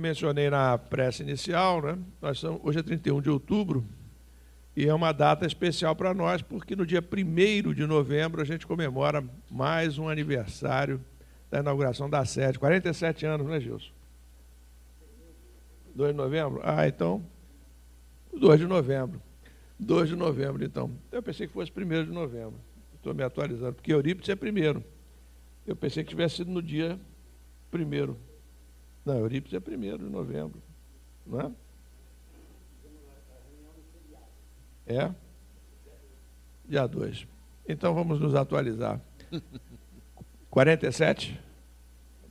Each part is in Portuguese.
mencionei na prece inicial, né, hoje é 31 de outubro, e é uma data especial para nós, porque no dia 1º de novembro a gente comemora mais um aniversário da inauguração da sede. 47 anos, né, Gilson? 2 de novembro? Ah, então, 2 de novembro. 2 de novembro, então. Eu pensei que fosse 1º de novembro. Estou me atualizando, porque Eurípides é 1º. Eu pensei que tivesse sido no dia 1º. Não, Eurípides é 1º de novembro, não é? É? Dia 2. Então vamos nos atualizar. 47?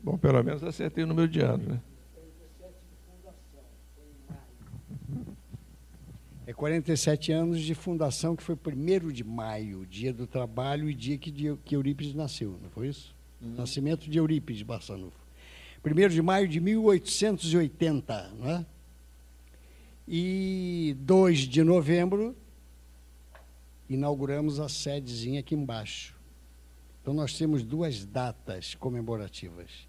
Bom, pelo menos acertei o número de anos, né? É 47 anos de fundação, que foi 1º de maio, dia do trabalho e dia que Eurípides nasceu, não foi isso? Nascimento de Eurípides Barçanufo. 1º de maio de 1880, não é? E 2 de novembro, inauguramos a sedezinha aqui embaixo. Então, nós temos 2 datas comemorativas.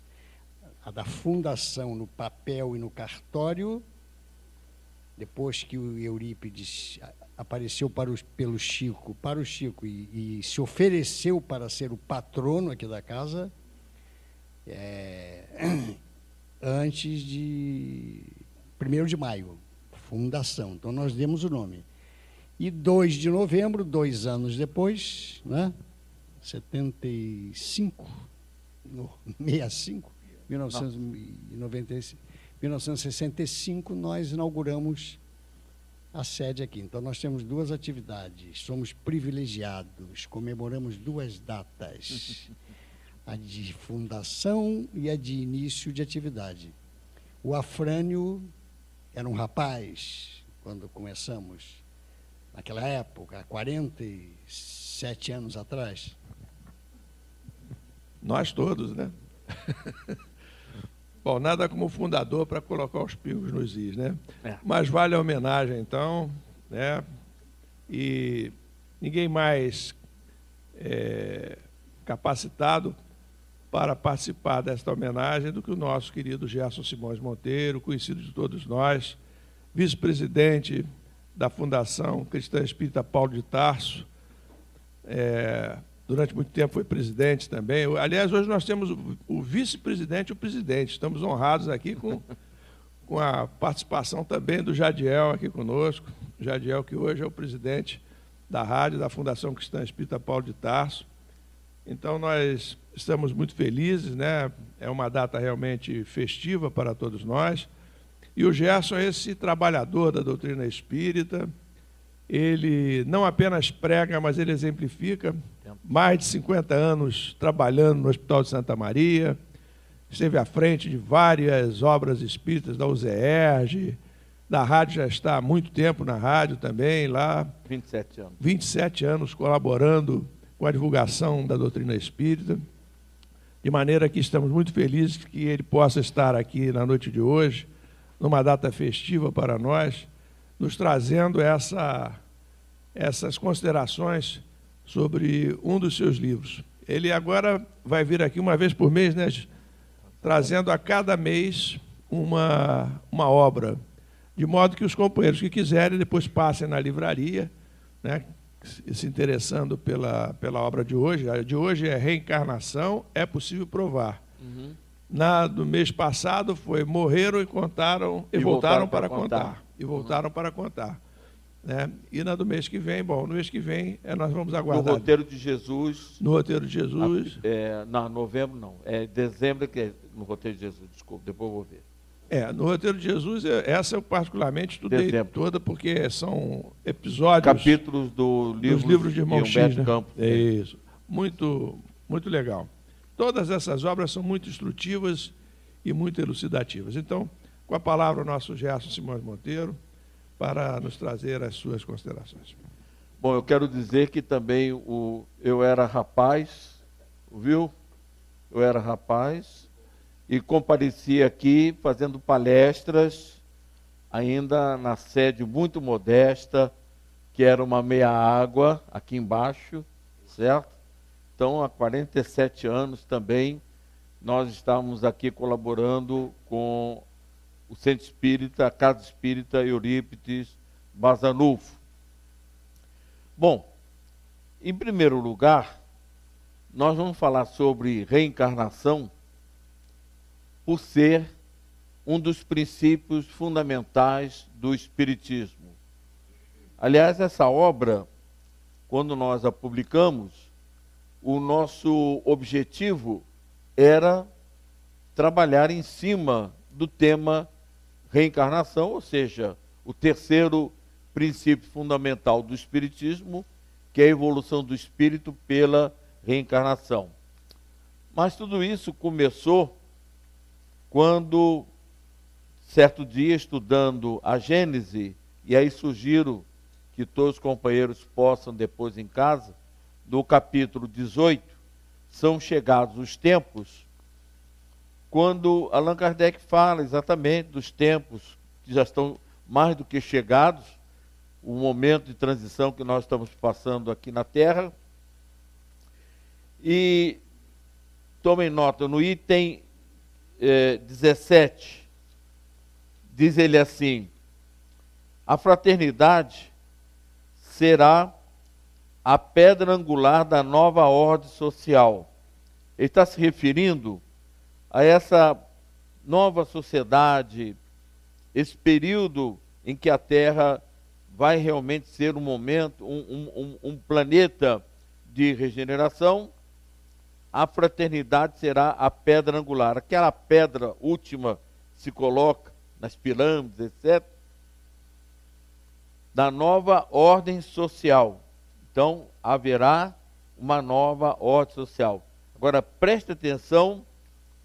A da fundação no papel e no cartório, depois que o Eurípides apareceu para o Chico e se ofereceu para ser o patrono aqui da casa, antes de 1º de maio, fundação. Então, nós demos o nome. E 2 de novembro, 2 anos depois, né? 1965, nós inauguramos a sede aqui. Então, nós temos 2 atividades, somos privilegiados, comemoramos 2 datas, a de fundação e a de início de atividade. O Afrânio era um rapaz, quando começamos, naquela época, há 47 anos atrás. Nós todos, né? Bom, nada como fundador para colocar os pingos nos is, né? Mas vale a homenagem, então, né? E ninguém mais capacitado para participar desta homenagem do que o nosso querido Gerson Simões Monteiro, conhecido de todos nós, vice-presidente da Fundação Cristã Espírita Paulo de Tarso. Durante muito tempo foi presidente também. Aliás, hoje nós temos o vice-presidente e o presidente. Estamos honrados aqui com a participação também do Jadiel aqui conosco. O Jadiel, que hoje é o presidente da rádio da Fundação Cristã Espírita Paulo de Tarso. Então, nós estamos muito felizes, né? É uma data realmente festiva para todos nós. E o Gerson é esse trabalhador da doutrina espírita. Ele não apenas prega, mas ele exemplifica. Mais de 50 anos trabalhando no Hospital de Santa Maria, esteve à frente de várias obras espíritas da UZERJ, da rádio, já está há muito tempo na rádio também, lá. 27 anos. 27 anos colaborando com a divulgação da doutrina espírita, de maneira que estamos muito felizes que ele possa estar aqui na noite de hoje, numa data festiva para nós, nos trazendo essas considerações sobre um dos seus livros. Ele agora vai vir aqui uma vez por mês, né, trazendo a cada mês uma obra, de modo que os companheiros que quiserem depois passem na livraria, né, se interessando pela obra de hoje. A de hoje é Reencarnação, é possível provar. Na do mês passado foi Morreram e Contaram e voltaram para contar. E voltaram para contar. Né? E na do mês que vem, no mês que vem nós vamos aguardar. No Roteiro de Jesus. No Roteiro de Jesus. Não, novembro não. É dezembro que é no Roteiro de Jesus, desculpa, depois eu vou ver. No Roteiro de Jesus, essa eu particularmente estudei dezembro. Toda, porque são episódios. Capítulos dos livros de Irmão X, né? Campos. É isso. Muito, muito legal. Todas essas obras são muito instrutivas e muito elucidativas. Então, com a palavra, o nosso Gerson Simões Monteiro, para nos trazer as suas considerações. Bom, eu quero dizer que também eu era rapaz, viu? Eu era rapaz e compareci aqui fazendo palestras, ainda na sede muito modesta, que era uma meia-água, aqui embaixo, certo? Então, há 47 anos também, nós estamos aqui colaborando com o Centro Espírita, a Casa Espírita Eurípides Bazanufo. Bom, em primeiro lugar, nós vamos falar sobre reencarnação por ser um dos princípios fundamentais do Espiritismo. Aliás, essa obra, quando nós a publicamos, o nosso objetivo era trabalhar em cima do tema reencarnação, ou seja, o terceiro princípio fundamental do Espiritismo, que é a evolução do espírito pela reencarnação. Mas tudo isso começou quando, certo dia, estudando a Gênese, e aí sugiro que todos os companheiros possam depois em casa, do capítulo 18, são chegados os tempos, quando Allan Kardec fala exatamente dos tempos que já estão mais do que chegados, o momento de transição que nós estamos passando aqui na Terra. E tomem nota, no item 17, diz ele assim: a fraternidade será a pedra angular da nova ordem social. Ele está se referindo a essa nova sociedade, esse período em que a Terra vai realmente ser um momento, um planeta de regeneração. A fraternidade será a pedra angular. Aquela pedra última que se coloca nas pirâmides, etc., da nova ordem social. Então, haverá uma nova ordem social. Agora, preste atenção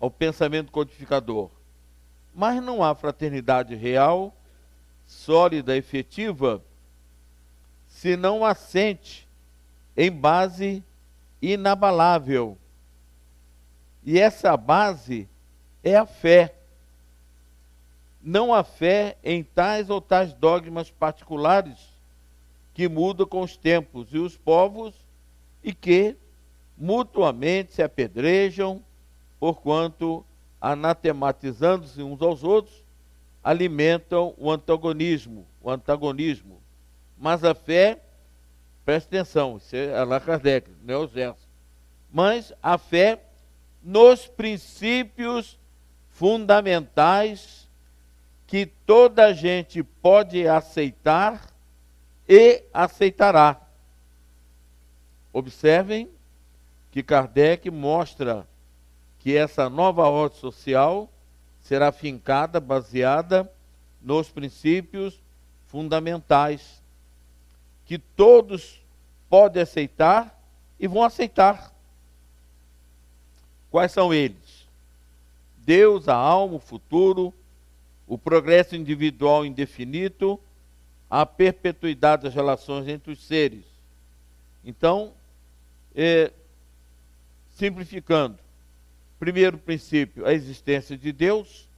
ao pensamento codificador. Mas não há fraternidade real, sólida, efetiva, se não assente em base inabalável. E essa base é a fé. Não há fé em tais ou tais dogmas particulares que mudam com os tempos e os povos e que mutuamente se apedrejam, porquanto, anatematizando-se uns aos outros, alimentam o antagonismo. Mas a fé, preste atenção, isso é Allan Kardec, não é o Gerson. Mas a fé nos princípios fundamentais que toda a gente pode aceitar e aceitará. Observem que Kardec mostra que essa nova ordem social será fincada, baseada nos princípios fundamentais, que todos podem aceitar e vão aceitar. Quais são eles? Deus, a alma, o futuro, o progresso individual indefinido, a perpetuidade das relações entre os seres. Então, simplificando, primeiro princípio, a existência de Deus.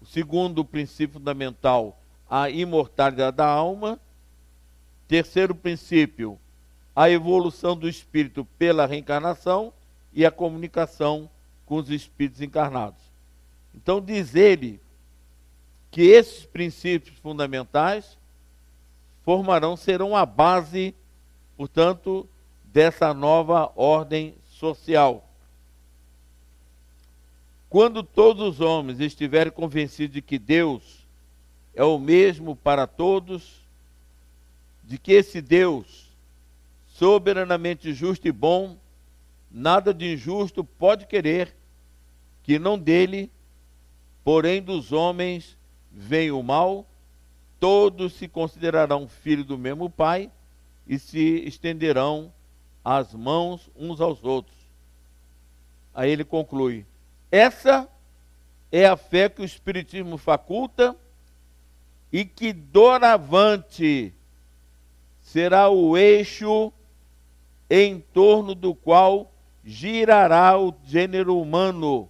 O segundo princípio fundamental, a imortalidade da alma. Terceiro princípio, a evolução do espírito pela reencarnação e a comunicação com os espíritos encarnados. Então, diz ele que esses princípios fundamentais serão a base, portanto, dessa nova ordem social. Quando todos os homens estiverem convencidos de que Deus é o mesmo para todos, de que esse Deus, soberanamente justo e bom, nada de injusto pode querer, que não dele, porém dos homens, vem o mal, todos se considerarão filhos do mesmo Pai e se estenderão as mãos uns aos outros. Aí ele conclui: essa é a fé que o Espiritismo faculta e que doravante será o eixo em torno do qual girará o gênero humano,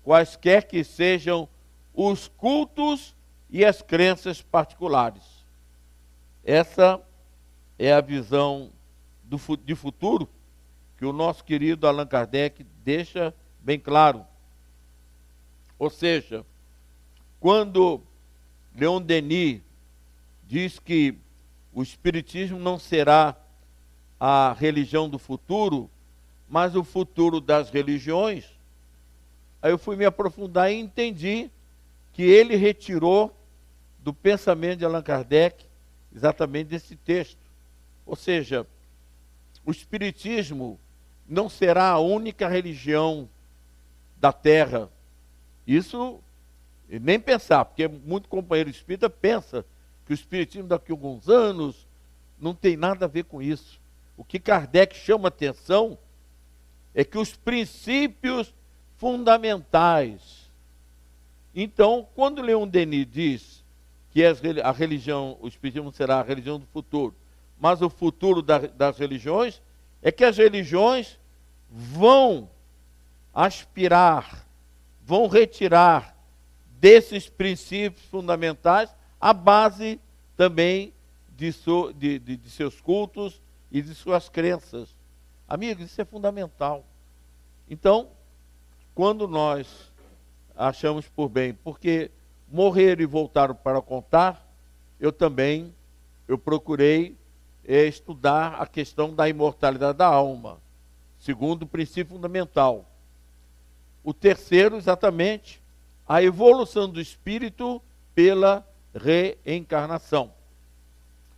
quaisquer que sejam os cultos e as crenças particulares. Essa é a visão de futuro que o nosso querido Allan Kardec deixa bem claro. Ou seja, quando Leon Denis diz que o Espiritismo não será a religião do futuro, mas o futuro das religiões, aí eu fui me aprofundar e entendi que ele retirou do pensamento de Allan Kardec exatamente desse texto. Ou seja, o Espiritismo não será a única religião da Terra. Isso, nem pensar, porque muito companheiro espírita pensa que o Espiritismo daqui a alguns anos não tem nada a ver com isso. O que Kardec chama atenção é que os princípios fundamentais. Então, quando Leon Denis diz que a religião, o Espiritismo será a religião do futuro, mas o futuro das religiões, é que as religiões vão aspirar, vão retirar desses princípios fundamentais a base também de seus cultos e de suas crenças. Amigos, isso é fundamental. Então, quando nós achamos por bem, porque morreram e voltaram para contar, eu procurei estudar a questão da imortalidade da alma, segundo o princípio fundamental. O terceiro, exatamente, a evolução do espírito pela reencarnação.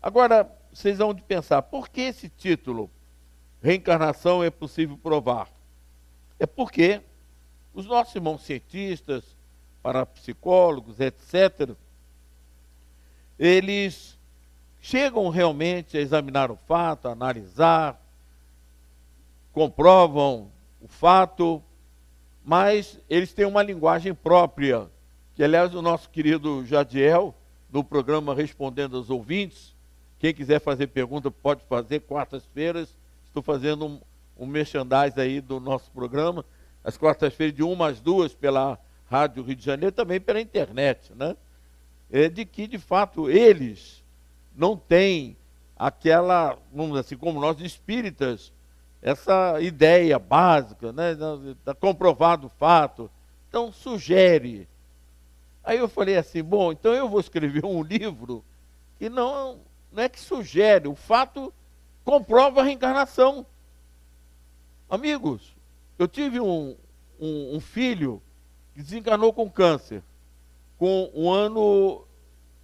Agora, vocês vão de pensar, por que esse título, Reencarnação é Possível Provar? É porque os nossos irmãos cientistas, parapsicólogos, etc., eles chegam realmente a examinar o fato, a analisar, comprovam o fato, mas eles têm uma linguagem própria, que aliás o nosso querido Jadiel, no programa Respondendo aos Ouvintes, quem quiser fazer pergunta pode fazer, quartas-feiras, estou fazendo um merchandise aí do nosso programa, às quartas-feiras de 1 às 2 pela Rádio Rio de Janeiro, também pela internet, né? É de que, de fato, eles não têm aquela, vamos dizer assim, como nós espíritas, essa ideia básica, né? Está comprovado o fato, então sugere. Aí eu falei assim, bom, então eu vou escrever um livro que não é que sugere, o fato comprova a reencarnação. Amigos, eu tive um filho que desencarnou com câncer, com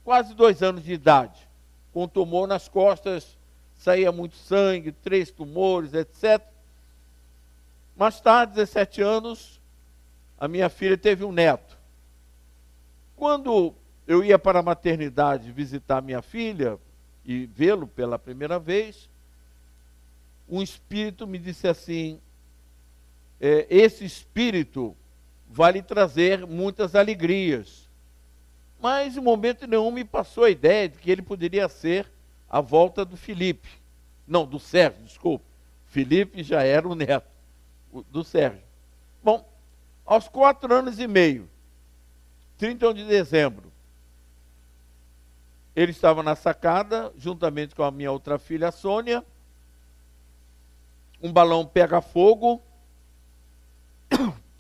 quase 2 anos de idade, com um tumor nas costas, saía muito sangue, 3 tumores, etc. Mais tarde, 17 anos, a minha filha teve um neto. Quando eu ia para a maternidade visitar minha filha e vê-lo pela primeira vez, um espírito me disse assim, esse espírito vai lhe trazer muitas alegrias. Mas em momento nenhum me passou a ideia de que ele poderia ser a volta do Felipe. Não, do Sérgio, desculpa. Felipe já era o neto do Sérgio. Bom, aos 4 anos e meio, 31 de dezembro, ele estava na sacada, juntamente com a minha outra filha, a Sônia. Um balão pega fogo.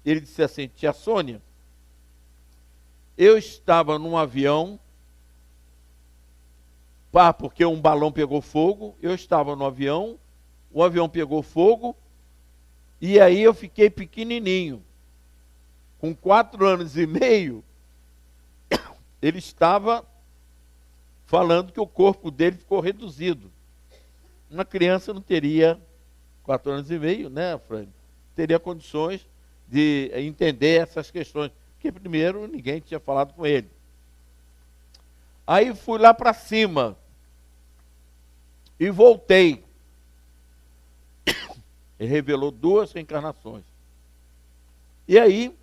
Ele disse assim, tia Sônia, eu estava num avião, porque um balão pegou fogo, eu estava no avião, o avião pegou fogo, e aí eu fiquei pequenininho. Com 4 anos e meio, ele estava falando que o corpo dele ficou reduzido. Uma criança não teria 4 anos e meio, né, Fran? Teria condições de entender essas questões. Porque primeiro ninguém tinha falado com ele. Aí fui lá para cima e voltei. Ele revelou 2 reencarnações. E aí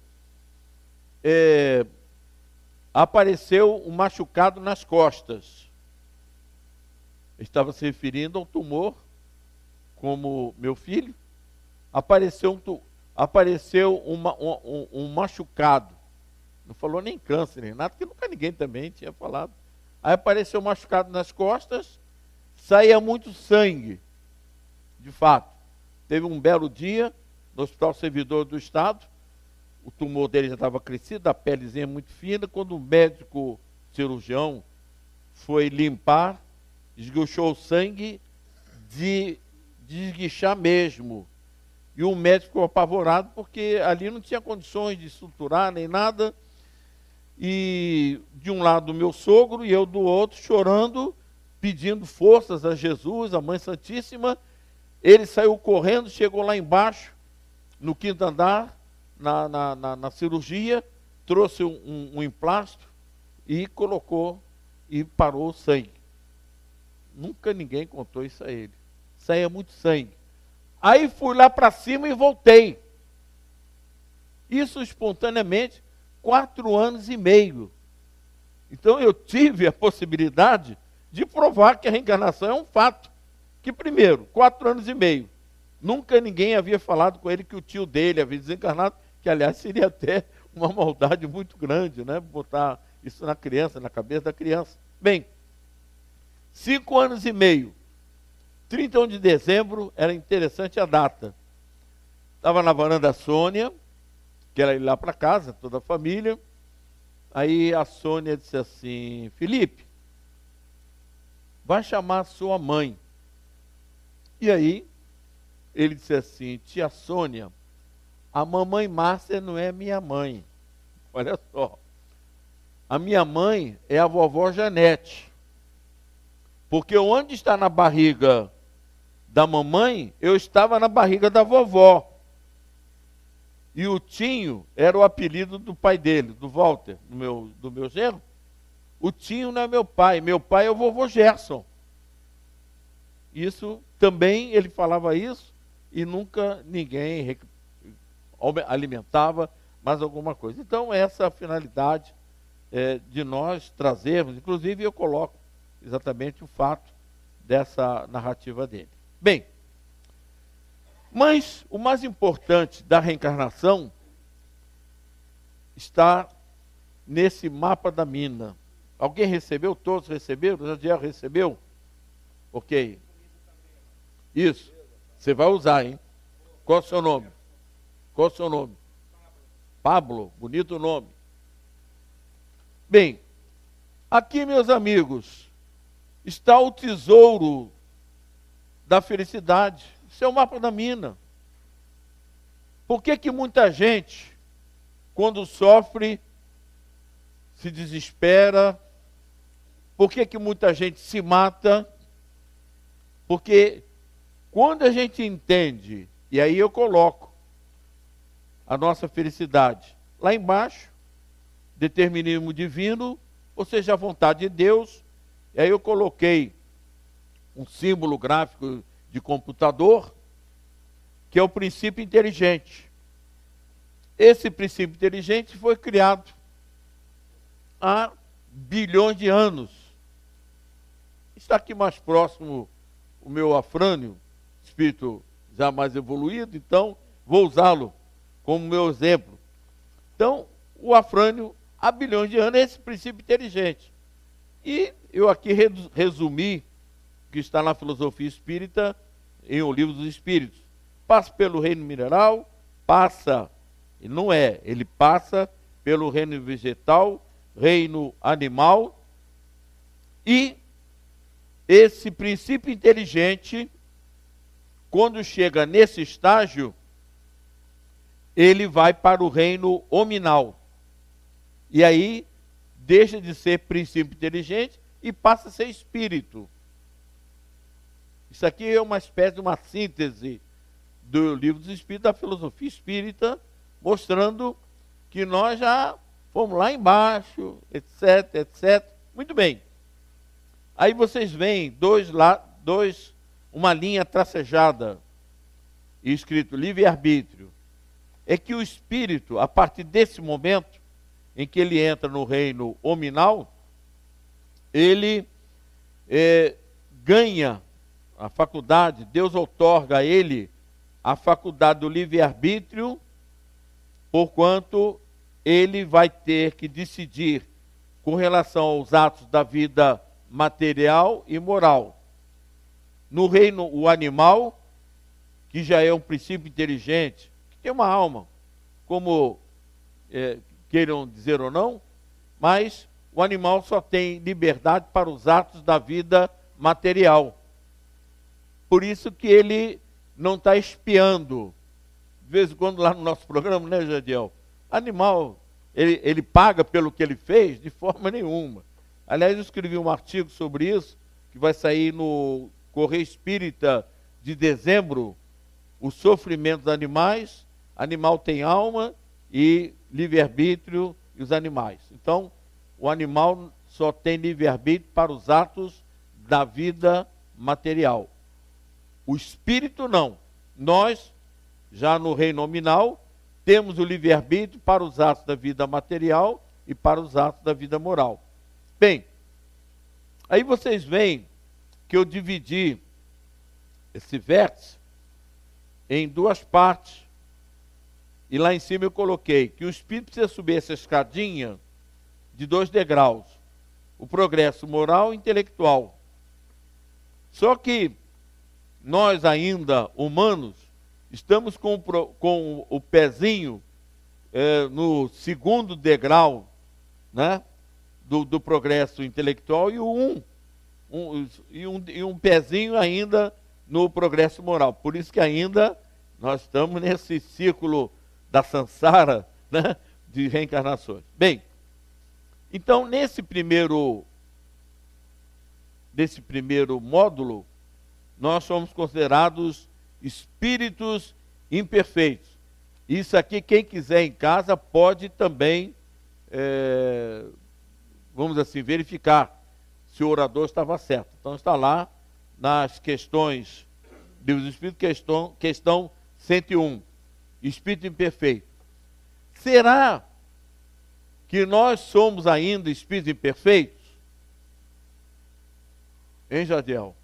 apareceu um machucado nas costas. Estava se referindo ao tumor, como meu filho. Apareceu um machucado. Não falou nem câncer, nem nada, porque nunca ninguém também tinha falado. Aí apareceu um machucado nas costas, saía muito sangue, de fato. Teve um belo dia, no Hospital Servidor do Estado, o tumor dele já estava crescido, a pelezinha muito fina. Quando o médico cirurgião foi limpar, esguichou o sangue de esguichar mesmo. E o médico ficou apavorado, porque ali não tinha condições de suturar nem nada. E de um lado o meu sogro e eu do outro, chorando, pedindo forças a Jesus, a Mãe Santíssima. Ele saiu correndo, chegou lá embaixo, no quinto andar, na cirurgia, trouxe um emplasto e colocou e parou o sangue. Nunca ninguém contou isso a ele. Saía muito sangue. Aí fui lá para cima e voltei. Isso espontaneamente, 4 anos e meio. Então eu tive a possibilidade de provar que a reencarnação é um fato. Que primeiro, 4 anos e meio, nunca ninguém havia falado com ele que o tio dele havia desencarnado, que aliás seria até uma maldade muito grande, né? Botar isso na criança, na cabeça da criança. Bem, 5 anos e meio, 31 de dezembro, era interessante a data. Estava na varanda a Sônia, que era ir lá para casa, toda a família. Aí a Sônia disse assim: Felipe, vai chamar a sua mãe. E aí ele disse assim: tia Sônia, a mamãe Márcia não é minha mãe. Olha só. A minha mãe é a vovó Janete. Porque onde está na barriga da mamãe, eu estava na barriga da vovó. E o Tinho era o apelido do pai dele, do Walter, do meu genro. O Tinho não é meu pai é o vovô Gerson. Isso também, ele falava isso, e nunca ninguém alimentava mais alguma coisa. Então, essa é a finalidade de nós trazermos, inclusive eu coloco exatamente o fato dessa narrativa dele. Bem, mas o mais importante da reencarnação está nesse mapa da mina. Alguém recebeu? Todos receberam? O Jadiel recebeu? Ok. Isso. Você vai usar, hein? Qual é o seu nome? Qual é o seu nome? Pablo. Bonito nome. Bem, aqui, meus amigos, está o tesouro da felicidade. Isso é o mapa da mina. Por que muita gente, quando sofre, se desespera? Por que muita gente se mata? Porque quando a gente entende, e aí eu coloco a nossa felicidade lá embaixo, determinismo divino, ou seja, a vontade de Deus, e aí eu coloquei um símbolo gráfico de computador, que é o princípio inteligente. Esse princípio inteligente foi criado há bilhões de anos. Está aqui mais próximo o meu Afrânio, espírito já mais evoluído, então vou usá-lo como meu exemplo. Então, o Afrânio, há bilhões de anos, é esse princípio inteligente. E eu aqui resumi o que está na filosofia espírita, em O Livro dos Espíritos. Passa pelo reino mineral, ele passa pelo reino vegetal, reino animal, e esse princípio inteligente, quando chega nesse estágio, ele vai para o reino hominal. E aí, deixa de ser princípio inteligente e passa a ser espírito. Isso aqui é uma espécie de uma síntese do Livro dos Espíritos, da filosofia espírita, mostrando que nós já fomos lá embaixo, etc, etc. Muito bem. Aí vocês veem uma linha tracejada, escrito livre-arbítrio. É que o espírito, a partir desse momento, em que ele entra no reino hominal, ele ganha a faculdade, Deus outorga a ele a faculdade do livre-arbítrio, porquanto ele vai ter que decidir com relação aos atos da vida material e moral. No reino, o animal, que já é um princípio inteligente, que tem uma alma, como queiram dizer ou não, mas o animal só tem liberdade para os atos da vida material. Por isso que ele não está espiando. De vez em quando lá no nosso programa, né, Jadiel? Animal, ele paga pelo que ele fez? De forma nenhuma. Aliás, eu escrevi um artigo sobre isso, que vai sair no Correio Espírita de dezembro, o sofrimento dos animais, animal tem alma e livre-arbítrio e os animais. Então, o animal só tem livre-arbítrio para os atos da vida material. O espírito não. Nós, já no reino nominal, temos o livre-arbítrio para os atos da vida material e para os atos da vida moral. Bem, aí vocês veem que eu dividi esse vértice em duas partes. E lá em cima eu coloquei que o espírito precisa subir essa escadinha de 2 degraus. O progresso moral e intelectual. Só que nós ainda, humanos, estamos com o pezinho no 2º degrau, né, do progresso intelectual e um pezinho ainda no progresso moral. Por isso que ainda nós estamos nesse círculo da samsara, né, de reencarnações. Bem, então nesse primeiro módulo, nós somos considerados espíritos imperfeitos. Isso aqui, quem quiser em casa pode também, vamos assim, verificar se o orador estava certo. Então está lá nas questões, Livro dos Espíritos, questão 101, espírito imperfeito. Será que nós somos ainda espíritos imperfeitos? Hein, Jadiel?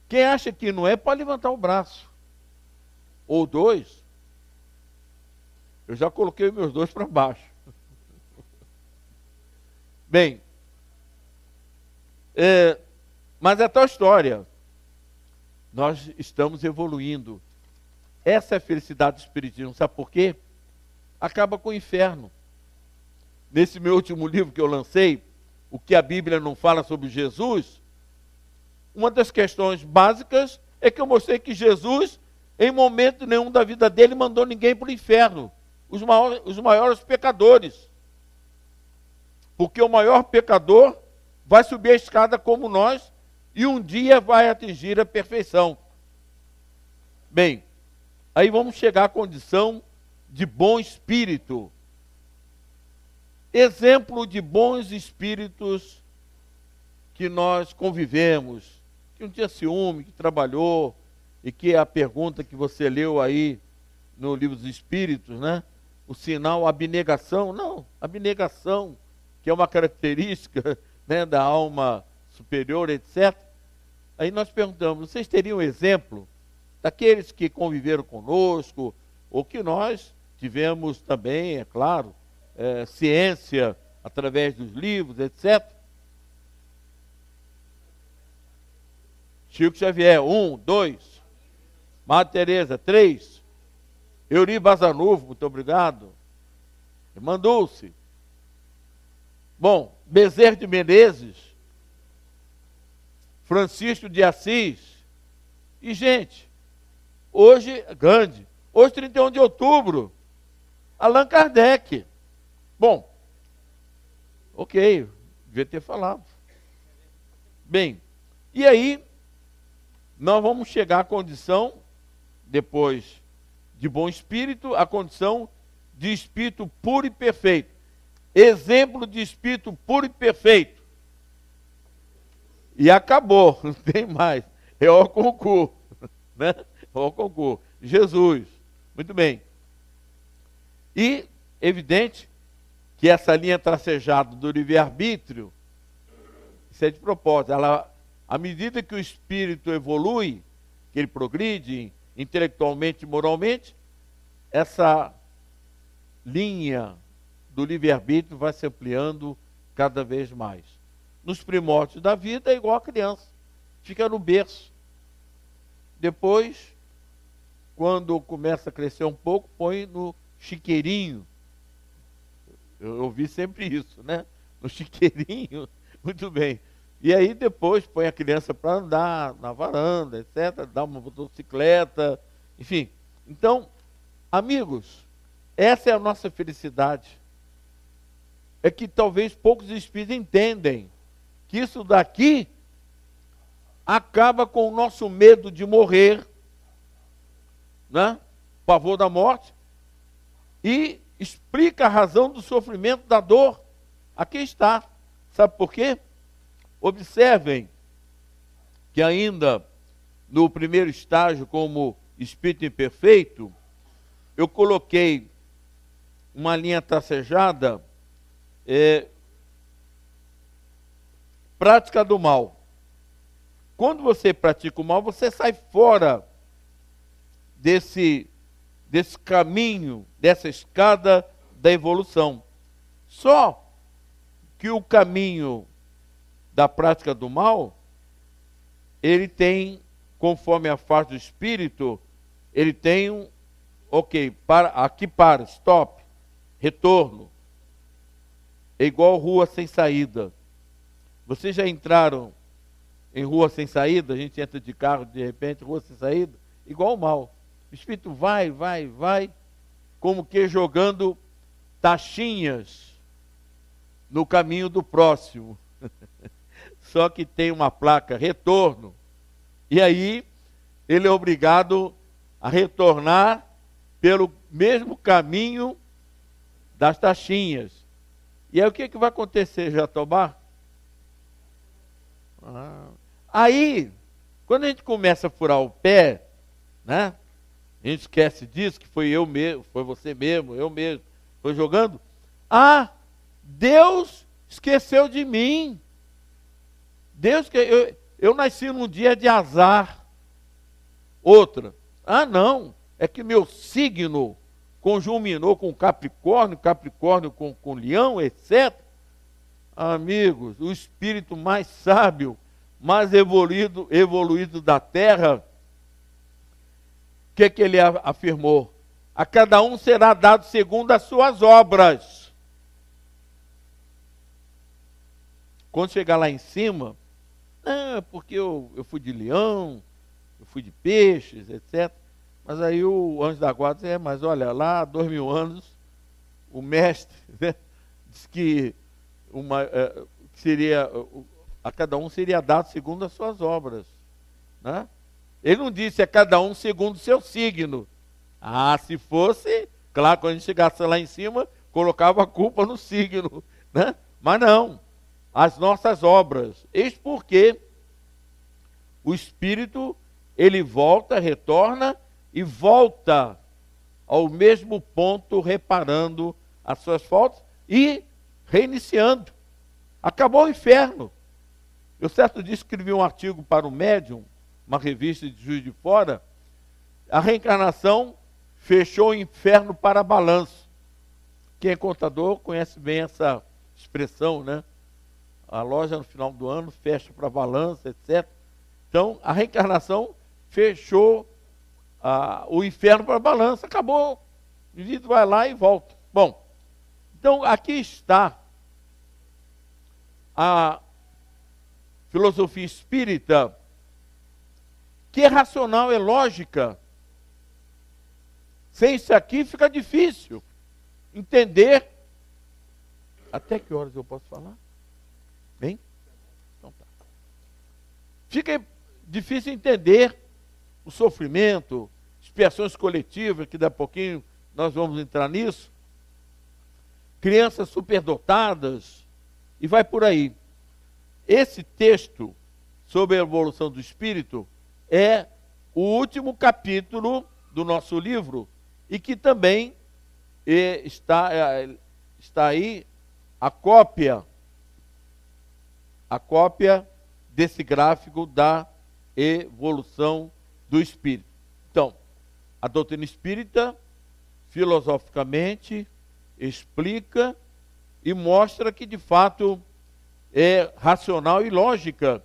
Quem acha que não é, pode levantar o braço. Ou 2. Eu já coloquei meus 2 para baixo. Bem, mas é tal história. Nós estamos evoluindo. Essa é a felicidade do espiritismo. Sabe por quê? Acaba com o inferno. Nesse meu último livro que eu lancei, O que a Bíblia não fala sobre Jesus, uma das questões básicas é que eu mostrei que Jesus, em momento nenhum da vida dele, mandou ninguém para o inferno. Os maiores pecadores. Porque o maior pecador vai subir a escada como nós e um dia vai atingir a perfeição. Bem, aí vamos chegar à condição de bom espírito. Exemplo de bons espíritos que nós convivemos, que não tinha ciúme, que trabalhou, e que é a pergunta que você leu aí no Livro dos Espíritos, né? O sinal abnegação. Não, abnegação, que é uma característica, né, da alma superior, etc. Aí nós perguntamos, vocês teriam exemplo daqueles que conviveram conosco, ou que nós tivemos também, é claro, ciência através dos livros, etc. Chico Xavier, 1, 2. Madre Teresa, 3. Euri Bazanuvo, muito obrigado. Irmã Dulce. Bom, Bezerra de Menezes, Francisco de Assis. E, gente, hoje, Gandhi, hoje, 31 de outubro, Allan Kardec. Bom, ok, devia ter falado. Bem, e aí, nós vamos chegar à condição, depois de bom espírito, a condição de espírito puro e perfeito. Exemplo de espírito puro e perfeito. E acabou, não tem mais. É o concurso, né? É o concurso. Jesus. Muito bem. E, evidente, que essa linha tracejada do livre-arbítrio, isso é de propósito, ela, à medida que o espírito evolui, que ele progride intelectualmente e moralmente, essa linha do livre-arbítrio vai se ampliando cada vez mais. Nos primórdios da vida é igual a criança, fica no berço. Depois quando começa a crescer um pouco, põe no chiqueirinho. Eu ouvi sempre isso, né? No chiqueirinho, muito bem. E aí depois põe a criança para andar na varanda, etc., dá uma motocicleta, enfim. Então, amigos, essa é a nossa felicidade. É que talvez poucos espíritos entendem que isso daqui acaba com o nosso medo de morrer, né? Pavor da morte, e explica a razão do sofrimento, da dor. Aqui está. Sabe por quê? Observem que ainda no primeiro estágio, como espírito imperfeito, eu coloquei uma linha tracejada, prática do mal. Quando você pratica o mal, você sai fora desse caminho, dessa escada da evolução. Só que o caminho da prática do mal, ele tem, conforme a fase do espírito, ele tem um, aqui para, stop, retorno. É igual rua sem saída. Vocês já entraram em rua sem saída? A gente entra de carro, de repente, rua sem saída, igual o mal. O espírito vai, como que jogando taxinhas no caminho do próximo. Só que tem uma placa retorno, e aí ele é obrigado a retornar pelo mesmo caminho das taxinhas. E aí o que vai acontecer, Jatobá? Aí, quando a gente começa a furar o pé, né? A gente esquece disso, que foi eu mesmo, foi você mesmo, eu mesmo, foi jogando. Deus esqueceu de mim. Eu nasci num dia de azar. Outra, não, é que meu signo conjuminou com Capricórnio, Capricórnio com Leão, etc. Amigos, o espírito mais sábio, mais evoluído da Terra, o que ele afirmou? A cada um será dado segundo as suas obras. Quando chegar lá em cima, porque eu fui de leão, eu fui de peixes, etc. Mas aí o anjo da guarda diz, mas olha, lá há 2000 anos, o mestre, né, diz que a cada um seria dado segundo as suas obras. Né? Ele não disse a cada um segundo o seu signo. Se fosse, claro, quando a gente chegasse lá em cima, colocava a culpa no signo. Né? Mas não, as nossas obras. Eis porque o espírito, ele volta, retorna e volta ao mesmo ponto, reparando as suas faltas e reiniciando. Acabou o inferno. Eu certo dia escrevi um artigo para o Médium, uma revista de Juiz de Fora. A reencarnação fechou o inferno para balanço. Quem é contador conhece bem essa expressão, né? A loja no final do ano fecha para balanço, etc. Então, a reencarnação fechou o inferno para balanço. Acabou. O indivíduo vai lá e volta. Bom, então aqui está a filosofia espírita, que é racional, é lógica. Sem isso aqui fica difícil entender. Até que horas eu posso falar? Bem? Então tá. Fica difícil entender o sofrimento, expiações coletivas, que daqui a pouquinho nós vamos entrar nisso. Crianças superdotadas, e vai por aí. Esse texto sobre a evolução do espírito é o último capítulo do nosso livro, e que também está aí a cópia desse gráfico da evolução do espírito. Então, a doutrina espírita, filosoficamente, explica e mostra que, de fato, é racional e lógica.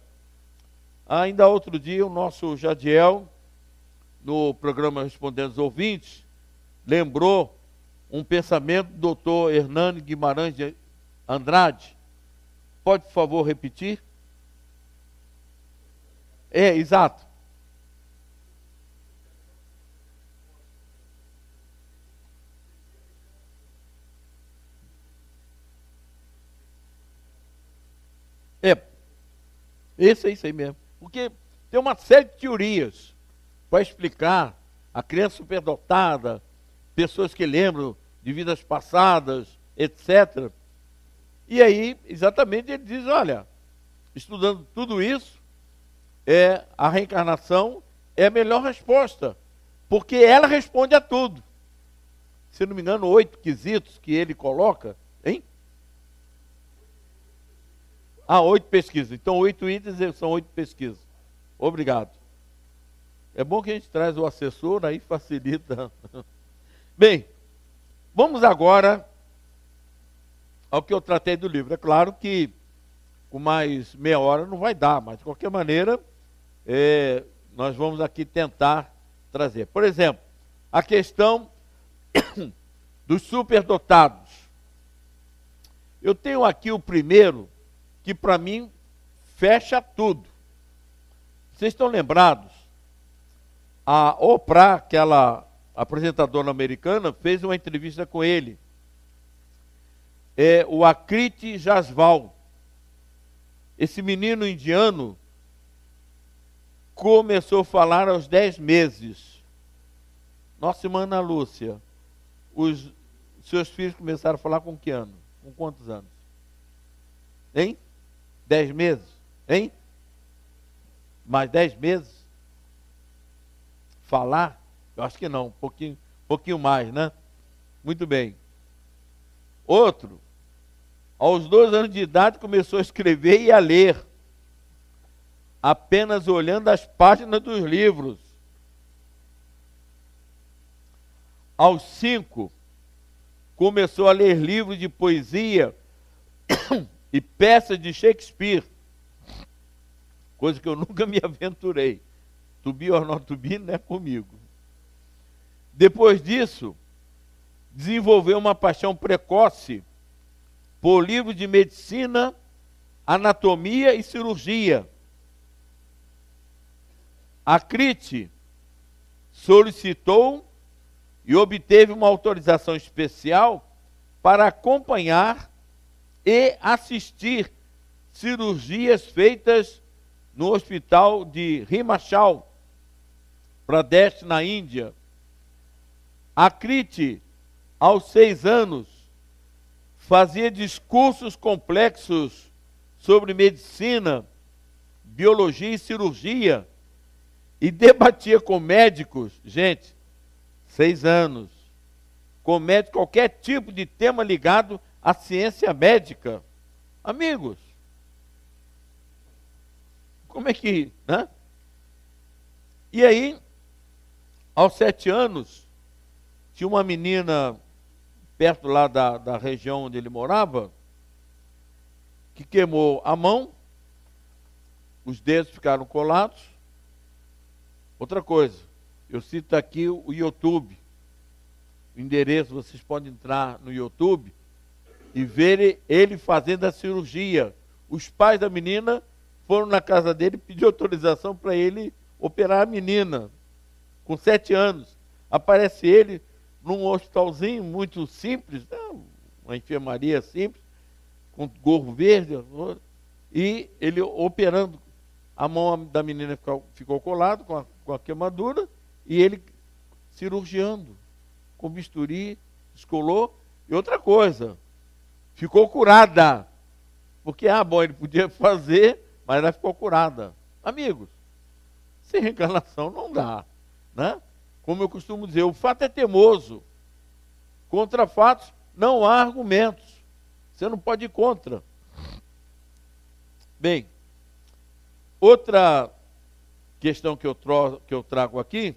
Ainda outro dia, o nosso Jadiel no programa Respondendo aos Ouvintes, lembrou um pensamento do doutor Hernani Guimarães de Andrade. Pode, por favor, repetir? Exato. Isso aí mesmo. Porque tem uma série de teorias para explicar a criança superdotada, pessoas que lembram de vidas passadas, etc. E aí, exatamente, ele diz, olha, estudando tudo isso, a reencarnação é a melhor resposta, porque ela responde a tudo. Se não me engano, 8 quesitos que ele coloca, hein? 8 pesquisas. Então, 8 itens são 8 pesquisas. Obrigado. É bom que a gente traz o assessor, aí facilita. Bem, vamos agora ao que eu tratei do livro. É claro que com mais meia hora não vai dar, mas de qualquer maneira, nós vamos aqui tentar trazer. Por exemplo, a questão dos superdotados. Eu tenho aqui o primeiro, que para mim fecha tudo. Vocês estão lembrados? A Oprah, aquela apresentadora americana, fez uma entrevista com ele. O Akrit Jaswal. Esse menino indiano começou a falar aos 10 meses. Nossa irmã Ana Lúcia, os seus filhos começaram a falar com que ano? Com quantos anos? Hein? 10 meses? Hein? Mais 10 meses? Falar? Eu acho que não, um pouquinho mais, né? Muito bem. Outro, aos 2 anos de idade começou a escrever e a ler, apenas olhando as páginas dos livros. Aos 5, começou a ler livros de poesia e peças de Shakespeare, coisa que eu nunca me aventurei. To be or not to be, não é comigo. Depois disso, desenvolveu uma paixão precoce por livros de medicina, anatomia e cirurgia. Akrit solicitou e obteve uma autorização especial para acompanhar e assistir cirurgias feitas no hospital de Himachal Pradesh, na Índia. Akrit, aos 6 anos, fazia discursos complexos sobre medicina, biologia e cirurgia e debatia com médicos, gente, 6 anos, com médicos, qualquer tipo de tema ligado à ciência médica. Amigos, como é que, né? E aí, aos 7 anos, tinha uma menina perto lá da região onde ele morava, que queimou a mão, os dedos ficaram colados. Outra coisa, eu cito aqui o YouTube, o endereço, vocês podem entrar no YouTube e ver ele fazendo a cirurgia. Os pais da menina foram na casa dele pedir autorização para ele operar a menina, com 7 anos. Aparece ele num hospitalzinho muito simples, uma enfermaria simples, com gorro verde, e ele operando. A mão da menina ficou colada com a queimadura, e ele cirurgiando, com bisturi, descolou. E outra coisa, ficou curada. Porque, ele podia fazer, mas ela ficou curada. Amigos, sem reencarnação não dá, né? Como eu costumo dizer, o fato é teimoso. Contra fatos não há argumentos. Você não pode ir contra. Bem, outra questão que eu trago aqui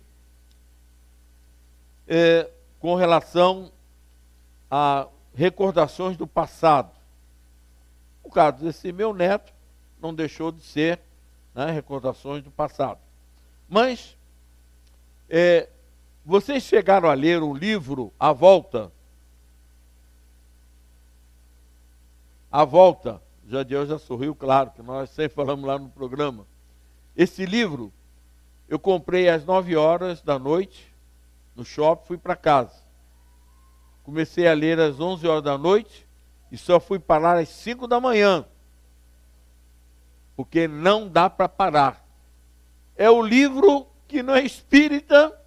é com relação a recordações do passado. O caso desse meu neto não deixou de ser, né, recordações do passado. Mas Vocês chegaram a ler um livro, A Volta? A Volta. Jadiel já sorriu, claro, que nós sempre falamos lá no programa. Esse livro, eu comprei às 9 horas da noite, no shopping, fui para casa. Comecei a ler às 11 horas da noite e só fui parar às 5 da manhã. Porque não dá para parar. É o livro que não é espírita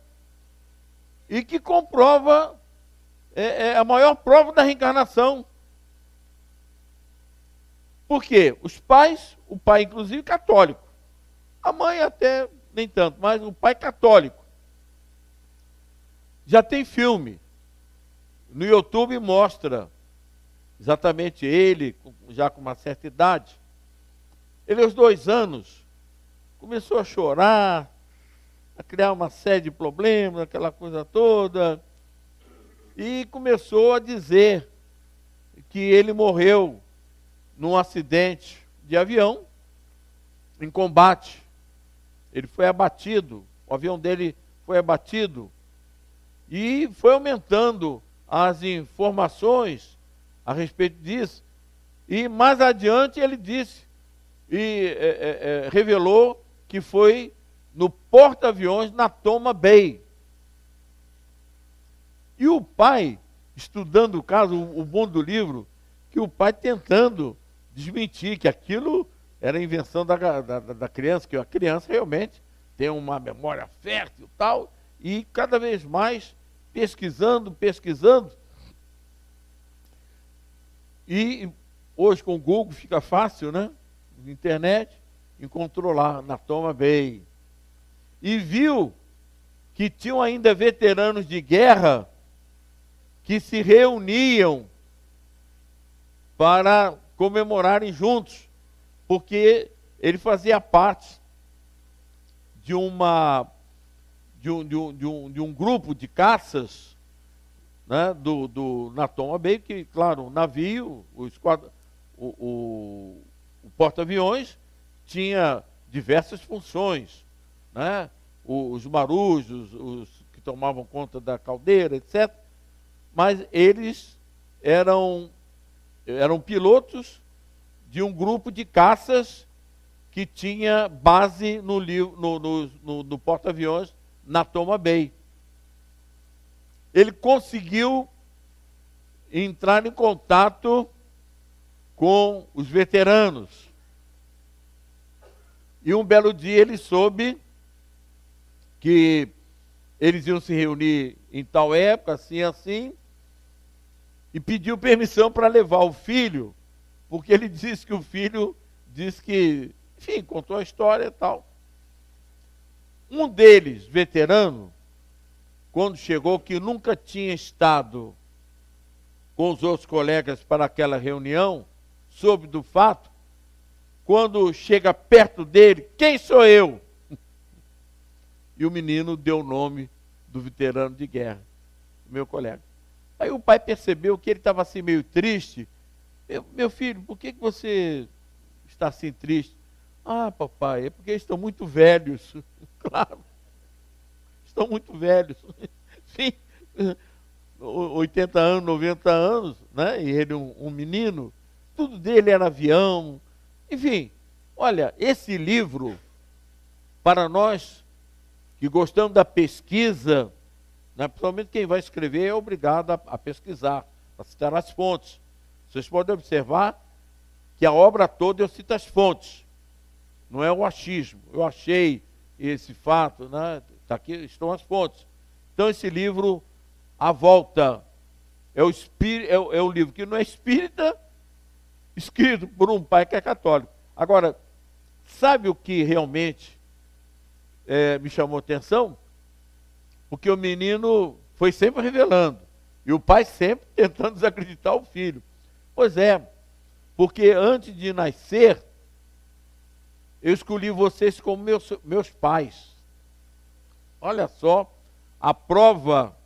e que comprova, é a maior prova da reencarnação. Por quê? Os pais, o pai inclusive católico, a mãe até nem tanto, mas o pai católico. Já tem filme. No YouTube mostra exatamente ele, já com uma certa idade. Ele, aos 2 anos, começou a chorar, a criar uma série de problemas, aquela coisa toda, e começou a dizer que ele morreu num acidente de avião, em combate. Ele foi abatido, o avião dele foi abatido, e foi aumentando as informações a respeito disso, e mais adiante ele disse, revelou que foi no porta-aviões na Toma Bay. E o pai, estudando o caso, o bom do livro, que o pai tentando desmentir que aquilo era invenção da criança, que a criança realmente tem uma memória fértil e tal, e cada vez mais pesquisando, e hoje com o Google fica fácil, né? Na internet, encontrou lá na Toma Bay, e viu que tinham ainda veteranos de guerra que se reuniam para comemorarem juntos, porque ele fazia parte de um grupo de caças, né, na Toma Bay, que, claro, o navio, o porta-aviões tinha diversas funções, né? Os marujos, os que tomavam conta da caldeira, etc. Mas eles eram pilotos de um grupo de caças que tinha base no porta-aviões na Toma Bay. Ele conseguiu entrar em contato com os veteranos. E um belo dia ele soube que eles iam se reunir em tal época, assim, assim, e pediu permissão para levar o filho, porque ele disse que o filho disse que, enfim, contou a história e tal. Um deles, veterano, quando chegou, que nunca tinha estado com os outros colegas para aquela reunião, soube do fato, quando chega perto dele, quem sou eu? E o menino deu o nome do veterano de guerra, meu colega. Aí o pai percebeu que ele estava assim meio triste. Meu filho, por que você está assim triste? Ah, papai, é porque eles estão muito velhos. Claro, estão muito velhos. Sim, 80 anos, 90 anos, né? E ele um menino, tudo dele era avião. Enfim, olha, esse livro, para nós que gostamos da pesquisa, né, principalmente quem vai escrever é obrigado a pesquisar, a citar as fontes. Vocês podem observar que a obra toda eu cito as fontes, não é o achismo. Eu achei esse fato, né? Tá aqui estão as fontes. Então esse livro, A Volta, é o livro que não é espírita, escrito por um pai que é católico. Agora, sabe o que realmente me chamou a atenção? Porque o menino foi sempre revelando, e o pai sempre tentando desacreditar o filho. Pois é, porque antes de nascer, eu escolhi vocês como meus pais. Olha só, a prova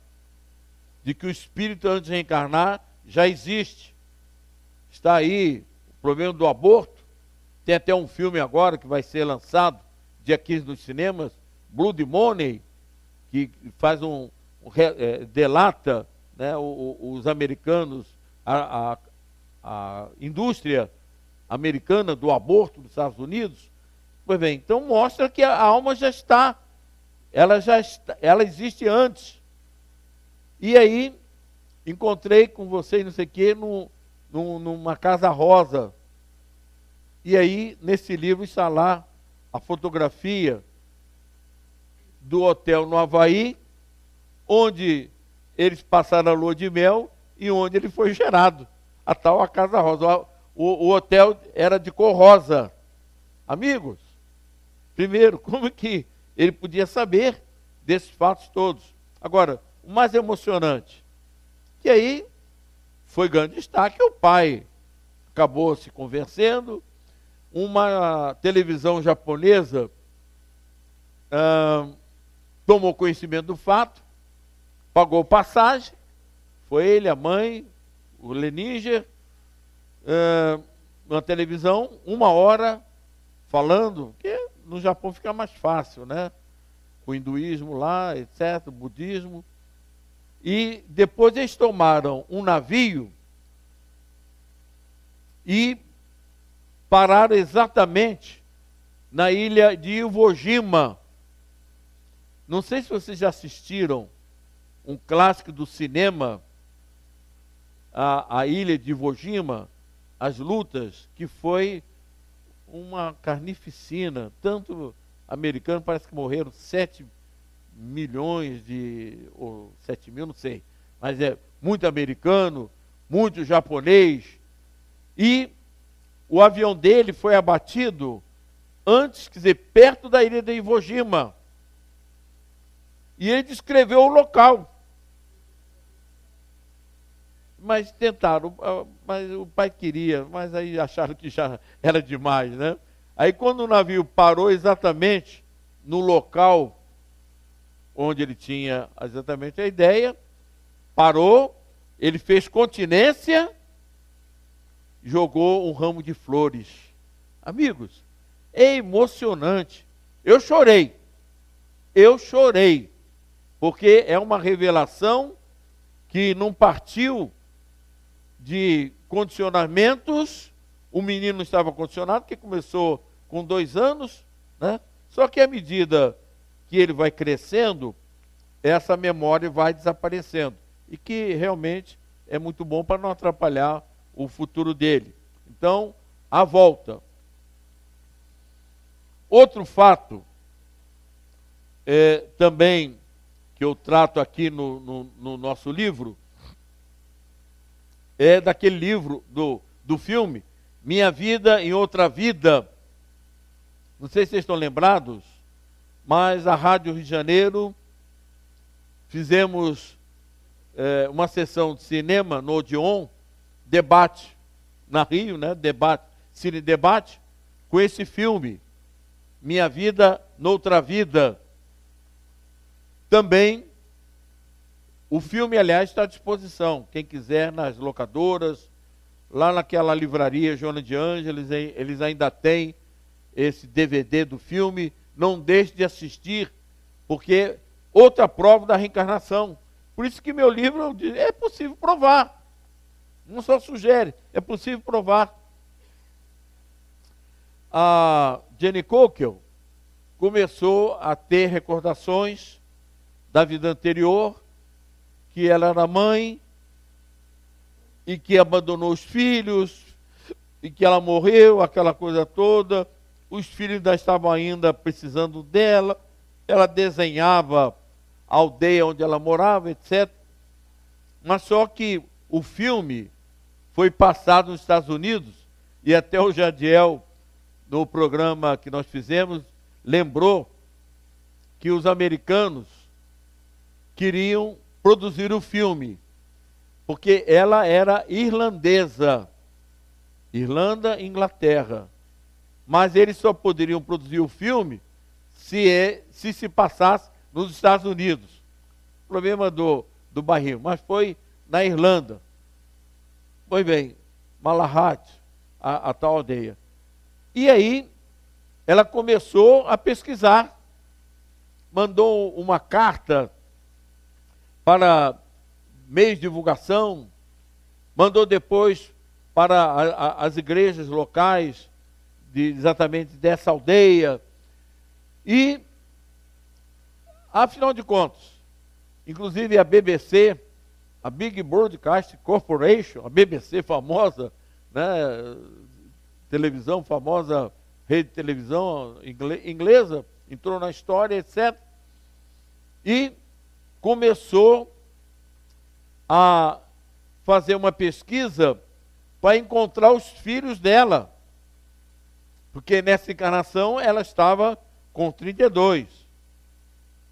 de que o espírito antes de reencarnar já existe. Está aí o problema do aborto. Tem até um filme agora que vai ser lançado, dia 15 nos cinemas, Blood Money, que faz delata, né, os americanos, a indústria americana do aborto dos Estados Unidos. Pois bem, então mostra que a alma já está, ela existe antes. E aí, encontrei com vocês, não sei o quê, numa casa rosa. E aí, nesse livro está lá a fotografia do hotel no Havaí, onde eles passaram a lua de mel e onde ele foi gerado, a casa rosa. O hotel era de cor rosa. Amigos, primeiro, como que ele podia saber desses fatos todos? Agora, o mais emocionante, que aí foi ganhando destaque, o pai acabou se convencendo, uma televisão japonesa tomou conhecimento do fato, pagou passagem, foi ele, a mãe, o Leninger, na televisão, 1 hora falando, que no Japão fica mais fácil, né? O hinduísmo lá, etc., o budismo. E depois eles tomaram um navio e pararam exatamente na ilha de Iwo Jima. Não sei se vocês já assistiram um clássico do cinema, a ilha de Iwo Jima, as lutas, que foi uma carnificina, tanto americano, parece que morreram 7 milhões ou 7 mil, não sei, mas é muito americano, muito japonês, e o avião dele foi abatido antes, quer dizer, perto da ilha de Iwo Jima, e ele descreveu o local. Mas tentaram, mas o pai queria, mas aí acharam que já era demais, né? Aí quando o navio parou exatamente no local onde ele tinha exatamente a ideia, parou, ele fez continência, jogou um ramo de flores. Amigos, é emocionante. Eu chorei, porque é uma revelação que não partiu de condicionamentos. O menino não estava condicionado, que começou com 2 anos, né? Só que à medida que ele vai crescendo, essa memória vai desaparecendo. E que realmente é muito bom para não atrapalhar o futuro dele. Então, a volta. Outro fato, também, que eu trato aqui no nosso livro, é daquele livro do filme, Minha Vida em Outra Vida. Não sei se vocês estão lembrados, mas a Rádio Rio de Janeiro, fizemos uma sessão de cinema no Odeon, debate, na Rio, né? Cine Debate, com esse filme, Minha Vida Noutra Vida. Também, o filme, aliás, está à disposição. Quem quiser, nas locadoras, lá naquela livraria Joana de Ângeles, eles ainda têm esse DVD do filme. Não deixe de assistir, porque outra prova da reencarnação. Por isso que meu livro é possível provar. Não só sugere, é possível provar. A Jenny Cockell começou a ter recordações da vida anterior, que ela era mãe, e que abandonou os filhos, e que ela morreu, aquela coisa toda. Os filhos ainda estavam ainda precisando dela. Ela desenhava a aldeia onde ela morava, etc. Mas só que o filme foi passado nos Estados Unidos, e até o Jadiel, no programa que nós fizemos, lembrou que os americanos queriam produzir o filme, porque ela era irlandesa, Irlanda e Inglaterra, mas eles só poderiam produzir o filme se passasse nos Estados Unidos. Problema do barril, mas foi na Irlanda. Pois bem, Malahat, a tal aldeia. E aí, ela começou a pesquisar. mandou uma carta para meios de divulgação, mandou depois para as igrejas locais, exatamente dessa aldeia. E, afinal de contas, inclusive a BBC, a Big Broadcast Corporation, a BBC famosa, né, televisão famosa, rede de televisão inglesa, entrou na história, etc. E começou a fazer uma pesquisa para encontrar os filhos dela. Porque nessa encarnação ela estava com 32.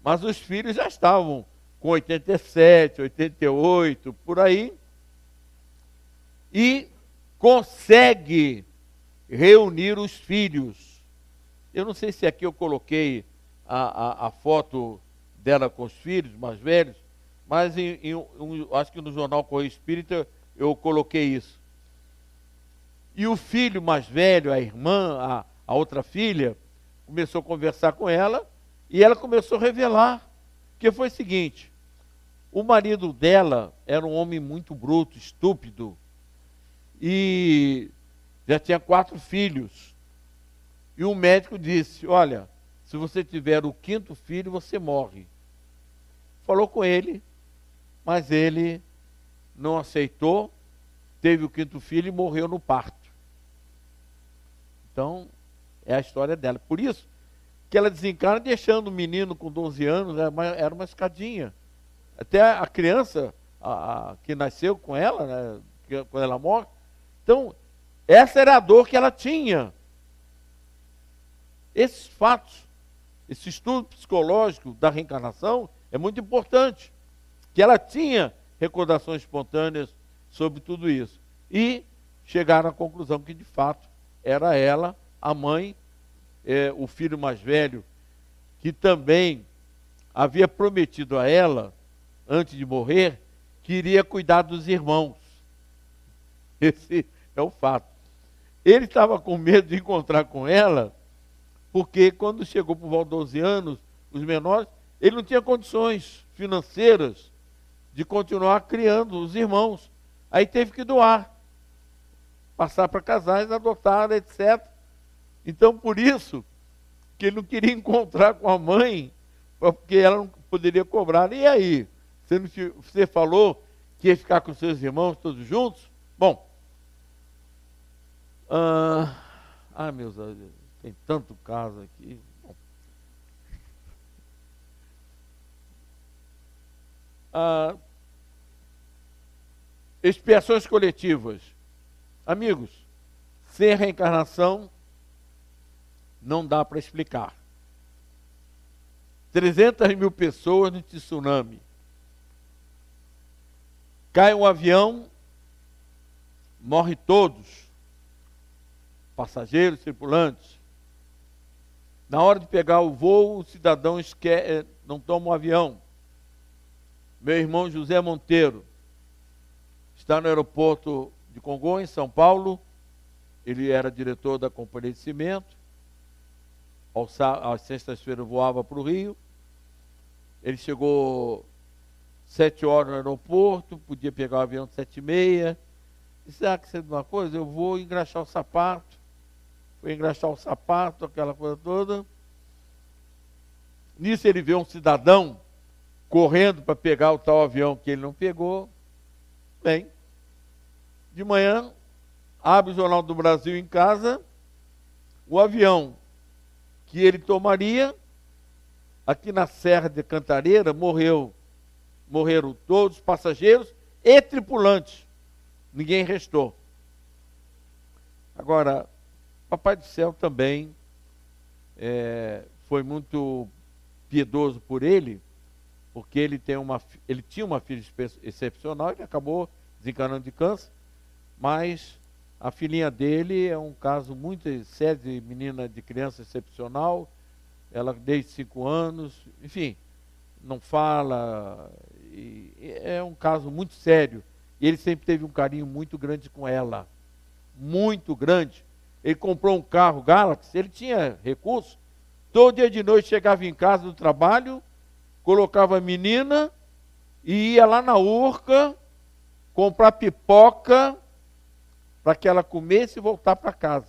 Mas os filhos já estavam com 87, 88, por aí. E consegue reunir os filhos. Eu não sei se aqui eu coloquei a foto dela com os filhos mais velhos, mas acho que no jornal Correio Espírita eu coloquei isso. E o filho mais velho, a irmã, a outra filha, começou a conversar com ela e ela começou a revelar que foi o seguinte: o marido dela era um homem muito bruto, estúpido, e já tinha 4 filhos. E o médico disse: olha, se você tiver o 5º filho, você morre. Falou com ele, mas ele não aceitou, teve o 5º filho e morreu no parto. Então, é a história dela. Por isso que ela desencarna deixando o menino com 12 anos, era uma escadinha. Até a criança que nasceu com ela, né, quando ela morre. Então, essa era a dor que ela tinha. Esses fatos, esse estudo psicológico da reencarnação é muito importante. Que ela tinha recordações espontâneas sobre tudo isso. E chegaram à conclusão que, de fato, era ela, a mãe, o filho mais velho, que também havia prometido a ela, antes de morrer, que iria cuidar dos irmãos. Esse é o fato. Ele estava com medo de encontrar com ela, porque quando chegou por volta de 12 anos, os menores, ele não tinha condições financeiras de continuar criando os irmãos. Aí teve que doar, passar para casais, adotar, etc. Então, por isso, que ele não queria encontrar com a mãe, porque ela não poderia cobrar. E aí? Você falou que ia ficar com seus irmãos todos juntos? Bom, meus amigos, tem tanto caso aqui. Bom. Expiações coletivas. Amigos, sem reencarnação, não dá para explicar. 300 mil pessoas no tsunami. Cai um avião, morre todos. Passageiros, tripulantes. Na hora de pegar o voo, o cidadão não toma o avião. Meu irmão José Monteiro está no aeroporto de Congonhas, em São Paulo. Ele era diretor da Companhia de Cimento. Às sextas-feiras voava para o Rio. Ele chegou 7 horas no aeroporto, podia pegar o avião de 7h30. Disse: que você uma coisa, eu vou engraxar o sapato. Foi engraxar o sapato, aquela coisa toda. Nisso ele vê um cidadão correndo para pegar o tal avião que ele não pegou. Bem, de manhã, abre o Jornal do Brasil em casa, o avião que ele tomaria, aqui na Serra de Cantareira, morreram todos os passageiros e tripulantes. Ninguém restou. Agora, Papai do Céu também foi muito piedoso por ele, porque ele tinha uma filha excepcional, ele acabou desencarnando de câncer, mas a filhinha dele é um caso muito sério de menina, de criança excepcional. Ela desde 5 anos, enfim, não fala, é um caso muito sério. E ele sempre teve um carinho muito grande com ela, muito grande. Ele comprou um carro Galaxy, ele tinha recursos, Todo dia de noite chegava em casa do trabalho, colocava a menina e ia lá na Urca comprar pipoca para que ela comesse e voltar para casa.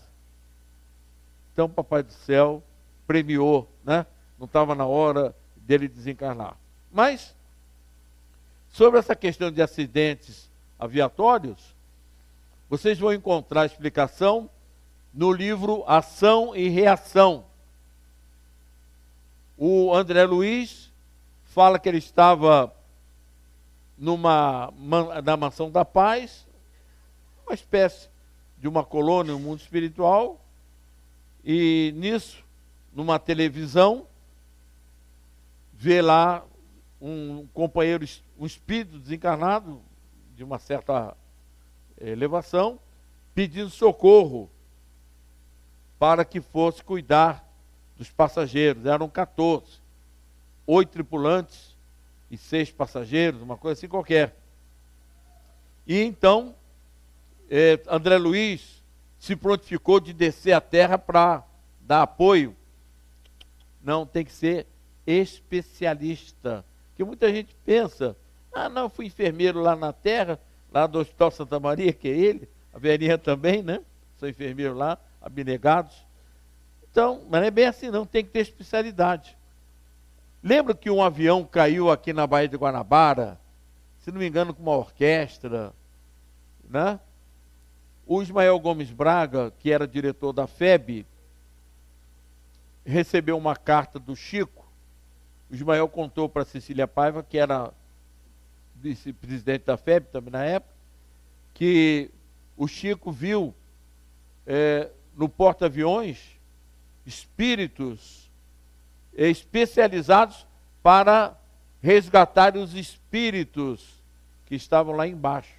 Então, Papai do Céu premiou, né? Não estava na hora dele desencarnar. Mas, sobre essa questão de acidentes aviatórios, vocês vão encontrar a explicação no livro Ação e Reação. O André Luiz fala que ele estava na Mansão da Paz, uma espécie de uma colônia no mundo espiritual, e nisso, numa televisão, vê lá um companheiro, um espírito desencarnado, de uma certa elevação, pedindo socorro para que fosse cuidar dos passageiros. Eram 14, 8 tripulantes e 6 passageiros, uma coisa assim qualquer. E então, André Luiz se prontificou de descer à terra para dar apoio. Não, tem que ser especialista. Porque muita gente pensa, não, eu fui enfermeiro lá na terra, lá do Hospital Santa Maria, que é ele, a Verinha também, né? Sou enfermeiro lá, abnegados. Então, mas não é bem assim não, tem que ter especialidade. Lembra que um avião caiu aqui na Baía de Guanabara, se não me engano, com uma orquestra, né? O Ismael Gomes Braga, que era diretor da FEB, recebeu uma carta do Chico. O Ismael contou para Cecília Paiva, que era vice-presidente da FEB também na época, que o Chico viu no porta-aviões espíritos especializados para resgatar os espíritos que estavam lá embaixo.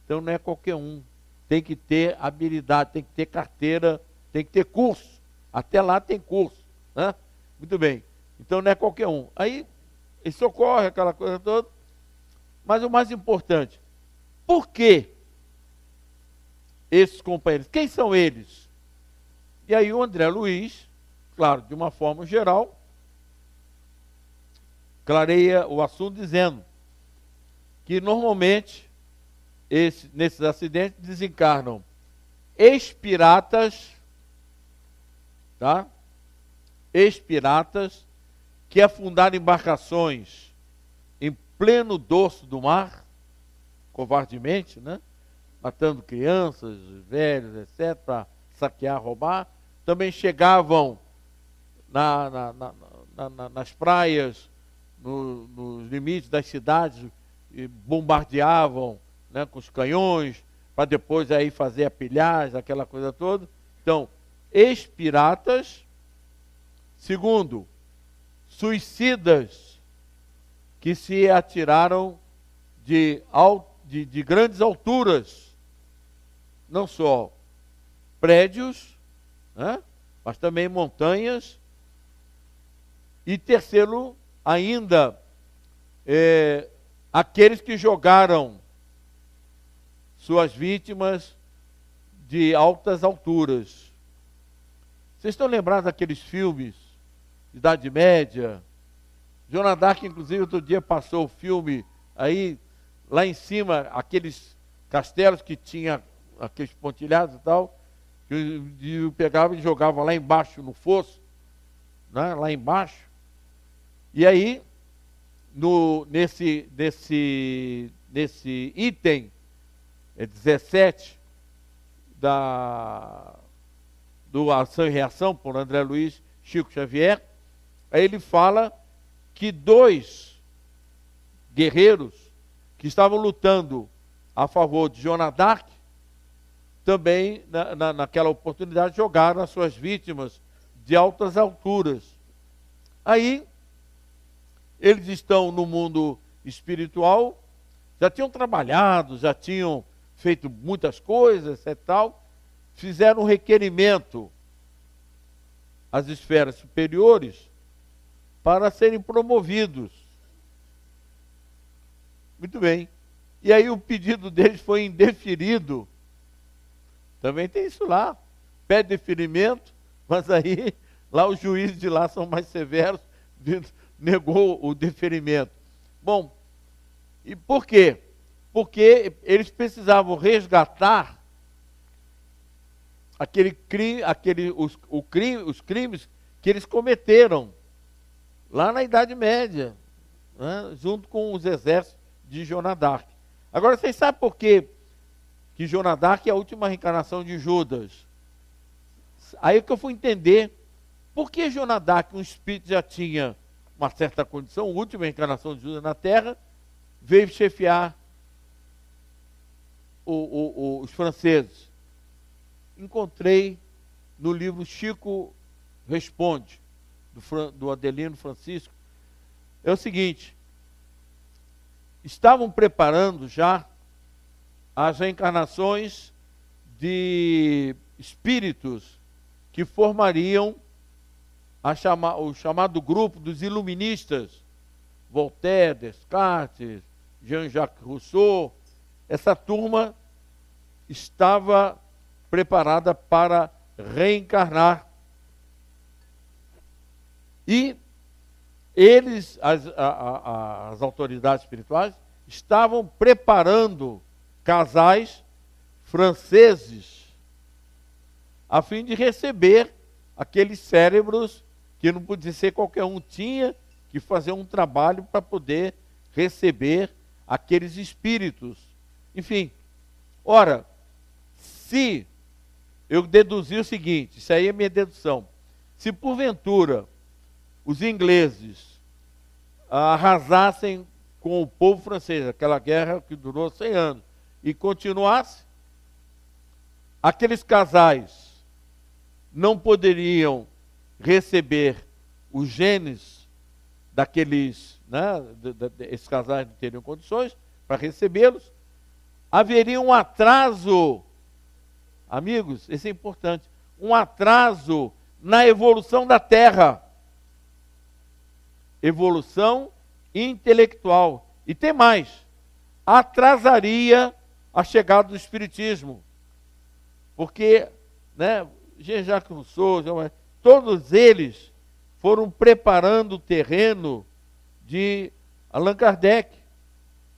Então não é qualquer um. Tem que ter habilidade, tem que ter carteira, tem que ter curso. Até lá tem curso, né? Muito bem. Então não é qualquer um. Aí ele socorre, aquela coisa toda. Mas o mais importante, por que esses companheiros? Quem são eles? E aí o André Luiz, claro, de uma forma geral, clareia o assunto dizendo que normalmente nesses acidentes desencarnam ex-piratas, tá? Ex-piratas que afundaram embarcações em pleno dorso do mar, covardemente, né? Matando crianças, velhos, etc., para saquear, roubar. Também chegavam nas praias, nos limites das cidades, e bombardeavam, né, com os canhões, para depois aí fazer a pilhagem, aquela coisa toda. Então, ex-piratas. Segundo, suicidas que se atiraram de grandes alturas, não só prédios, né, mas também montanhas. E terceiro, ainda, aqueles que jogaram suas vítimas de altas alturas. Vocês estão lembrados daqueles filmes de Idade Média? Joana d'Arc, inclusive, outro dia passou o filme aí, lá em cima, aqueles castelos que tinha aqueles pontilhados e tal, que pegava e jogava lá embaixo no fosso, né, lá embaixo. E aí, nesse item 17 do Ação e Reação, por André Luiz Chico Xavier, aí ele fala que 2 guerreiros que estavam lutando a favor de Joana d'Arc, também naquela oportunidade jogaram as suas vítimas de altas alturas. Aí, eles estão no mundo espiritual, já tinham trabalhado, já tinham feito muitas coisas e tal, fizeram um requerimento às esferas superiores para serem promovidos. Muito bem. E aí o pedido deles foi indeferido. Também tem isso lá. Pede deferimento, mas aí Lá os juízes de lá são mais severos, negou o deferimento. Bom, e por quê? Porque eles precisavam resgatar os crimes que eles cometeram lá na Idade Média, né, junto com os exércitos de Joana d'Arc. Agora, vocês sabem por quê que Joana d'Arc é a última reencarnação de Judas? Aí é que eu fui entender por que Joana d'Arc, um espírito, já tinha uma certa condição, a última reencarnação de Judas na Terra, veio chefiar os franceses. Encontrei no livro Chico Responde, do Adelino Francisco, é o seguinte: estavam preparando já as reencarnações de espíritos que formariam o chamado grupo dos iluministas, Voltaire, Descartes, Jean-Jacques Rousseau. Essa turma estava preparada para reencarnar. E eles, as autoridades espirituais, estavam preparando casais franceses a fim de receber aqueles cérebros que não podia ser qualquer um, tinha que fazer um trabalho para poder receber aqueles espíritos. Enfim, ora, se eu deduzir o seguinte, isso aí é minha dedução, se porventura os ingleses arrasassem com o povo francês, aquela guerra que durou 100 anos, e continuasse, aqueles casais não poderiam receber os genes daqueles, né, esses casais não teriam condições para recebê-los, haveria um atraso, amigos, isso é importante, um atraso na evolução da Terra. Evolução intelectual. E tem mais, atrasaria a chegada do Espiritismo. Porque, né, Jean-Jacques Rousseau, todos eles foram preparando o terreno de Allan Kardec.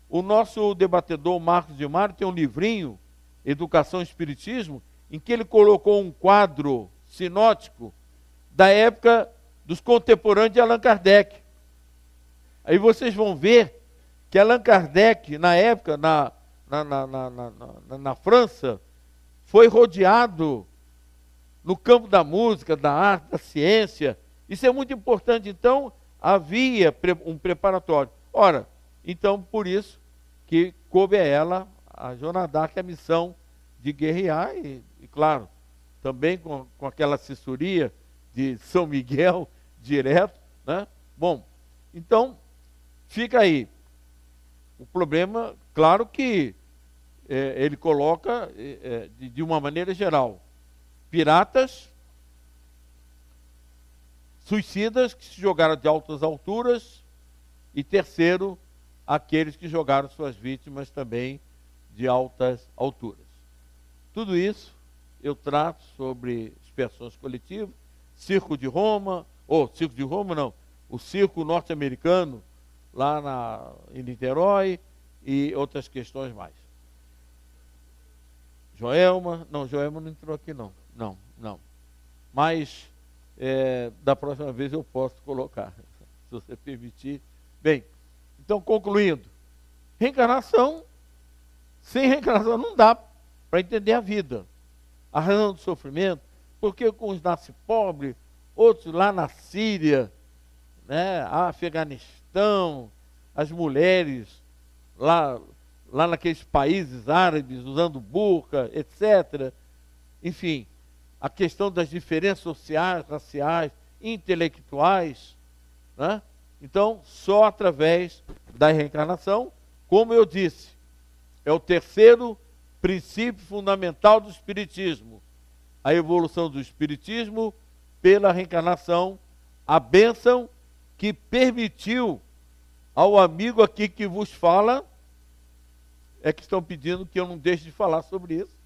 O nosso debatedor Marcos de Mário tem um livrinho, Educação e Espiritismo, em que ele colocou um quadro sinótico da época dos contemporâneos de Allan Kardec. Aí vocês vão ver que Allan Kardec, na época, na França, foi rodeado no campo da música, da arte, da ciência. Isso é muito importante. Então, havia um preparatório. Ora, então, por isso que coube a ela, a Joana d'Arc, a missão de guerrear e claro, também com aquela assessoria de São Miguel direto, né? Bom, então, fica aí. O problema, claro que ele coloca de uma maneira geral, piratas, suicidas que se jogaram de altas alturas e terceiro, aqueles que jogaram suas vítimas também de altas alturas. Tudo isso eu trato sobre expiações coletivas, Circo de Roma, Circo de Roma não, o circo norte-americano, lá em Niterói, e outras questões mais. Joelma não entrou aqui não. Mas, da próxima vez eu posso colocar, se você permitir. Bem, então concluindo, reencarnação, sem reencarnação não dá para entender a vida. A razão do sofrimento, porque uns nascem pobres, outros lá na Síria, né, Afeganistão, as mulheres lá naqueles países árabes usando burca, etc. Enfim, a questão das diferenças sociais, raciais, intelectuais, né? Então, só através da reencarnação, como eu disse, é o terceiro princípio fundamental do Espiritismo, a evolução do Espiritismo pela reencarnação, a bênção que permitiu ao amigo aqui que vos fala, que estão pedindo que eu não deixe de falar sobre isso,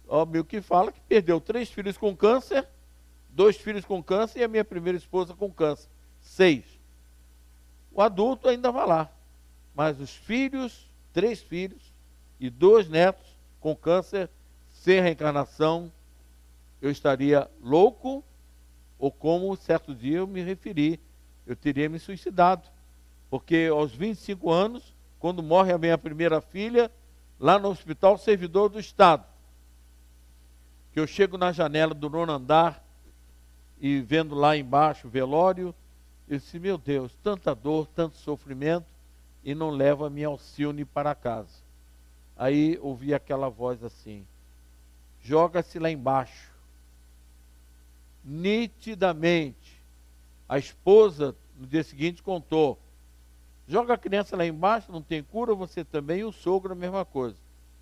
o amigo que fala que perdeu 3 filhos com câncer, 2 filhos com câncer e a minha primeira esposa com câncer. 6. O adulto ainda vai lá. Mas os filhos, 3 filhos e 2 netos com câncer, sem reencarnação, eu estaria louco, ou como certo dia eu me referi, eu teria me suicidado. Porque aos 25 anos, quando morre a minha primeira filha, lá no Hospital Servidor do Estado, que eu chego na janela do 9º andar e vendo lá embaixo o velório, eu disse, meu Deus, tanta dor, tanto sofrimento, e não leva a minha Alcione para casa. Aí ouvi aquela voz assim, joga-se lá embaixo. Nitidamente, a esposa no dia seguinte contou, joga a criança lá embaixo, não tem cura, você também, e o sogro a mesma coisa.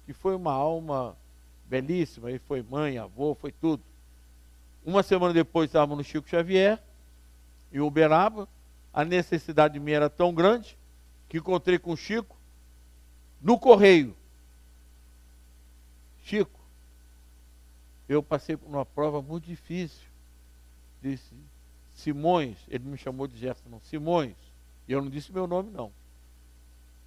Que foi uma alma belíssima, ele foi mãe, avô, foi tudo. Uma semana depois estávamos no Chico Xavier, em Uberaba, a necessidade minha era tão grande, que encontrei com o Chico, no correio. Chico, eu passei por uma prova muito difícil. Disse, Simões, ele me chamou de Gerson, não, Simões, e eu não disse meu nome não,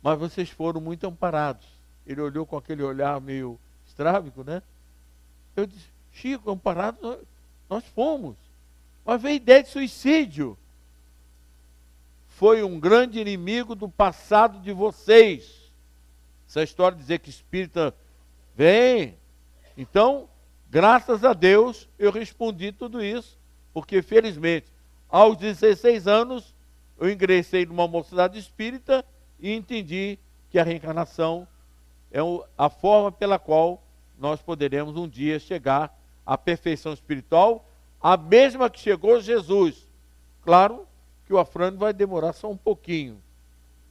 mas vocês foram muito amparados. Ele olhou com aquele olhar meio estrábico, né? Eu disse, Chico, amparados nós fomos, mas veio a ideia de suicídio. Foi um grande inimigo do passado de vocês. Essa história de dizer que espírita vem. Então, graças a Deus, eu respondi tudo isso, porque felizmente, aos 16 anos, eu ingressei numa mocidade espírita e entendi que a reencarnação é a forma pela qual nós poderemos um dia chegar à perfeição espiritual, a mesma que chegou Jesus. Claro que o Afrânio vai demorar só um pouquinho.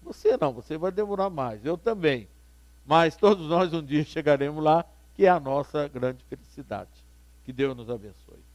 Você não, você vai demorar mais, eu também. Mas todos nós um dia chegaremos lá, que é a nossa grande felicidade. Que Deus nos abençoe.